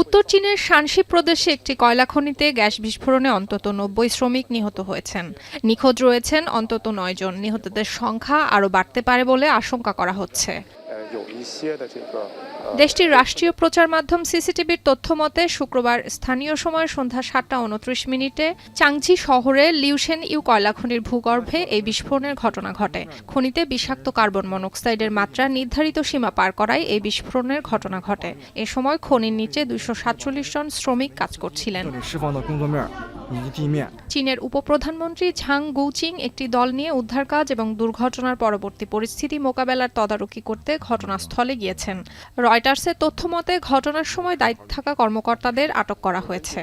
উত্তর চীনের শানসি প্রদেশে একটি কয়লা খনিতে গ্যাস বিস্ফোরণে অন্তত ৯০ শ্রমিক নিহত হয়েছেন। নিখোঁজ রয়েছেন অন্তত ৯ জন। নিহতদের সংখ্যা আরও বাড়তে পারে বলে আশঙ্কা করা হচ্ছে। দেশটির রাষ্ট্রীয় প্রচার মাধ্যম সিসিটিভির তথ্য মতে শুক্রবার স্থানীয় সময় সন্ধ্যা ৭টা ২৯ চাংচি শহরে লিউশেন ইউ কয়লা খনির ভূগর্ভে এই বিস্ফোরণের ঘটনা ঘটে। খনিতে বিষাক্ত কার্বন মনোক্সাইডের মাত্রা নির্ধারিত সীমা পার করায় এই বিস্ফোরণের ঘটনা ঘটে। এ সময় খনির নিচে ২৪৭ জন শ্রমিক কাজ করছিলেন। চীনের উপপ্রধানমন্ত্রী ঝাং গৌচিং একটি দল নিয়ে উদ্ধার কাজ এবং দুর্ঘটনার পরবর্তী পরিস্থিতি মোকাবেলার তদারকি করতে ঘটনাস্থলে গিয়েছেন। রয়টার্সের তথ্য মতে ঘটনার সময় দায়িত্বে থাকা কর্মকর্তাদের আটক করা হয়েছে।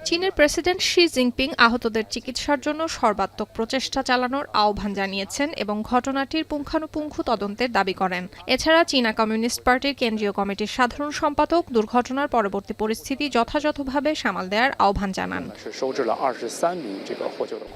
চীনের প্রেসিডেন্ট শি জিনপিং আহতদের চিকিৎসার জন্য সর্বাত্মক প্রচেষ্টা চালানোর আহ্বান জানিয়েছেন এবং ঘটনাটির পুঙ্খানুপুঙ্খ তদন্তের দাবি করেন। এছাড়া চীনা কমিউনিস্ট পার্টির কেন্দ্রীয় কমিটির সাধারণ সম্পাদক দুর্ঘটনার পরবর্তী পরিস্থিতি যথাযথভাবে সামাল দেওয়ার আহ্বান জানান।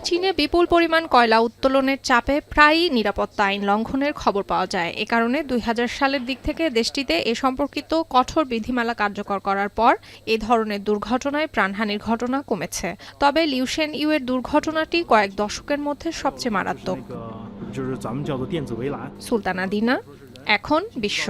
চীনে বিপুল পরিমাণ কয়লা উত্তোলনের চাপে প্রায়ই নিরাপত্তা আইন লঙ্ঘনের খবর পাওয়া যায়। এ কারণে ২০০০ সালের দিক থেকে দেশটিতে এ সম্পর্কিত কঠোর বিধিমালা কার্যকর করার পর এ ধরনের দুর্ঘটনায় প্রাণহানির ঘটনা কমেছে। তবে লিউশেন ইউ এর দুর্ঘটনাটি কয়েক দশকের মধ্যে সবচেয়ে মারাত্মক। সুলতানা দিনা, এখন বিশ্ব।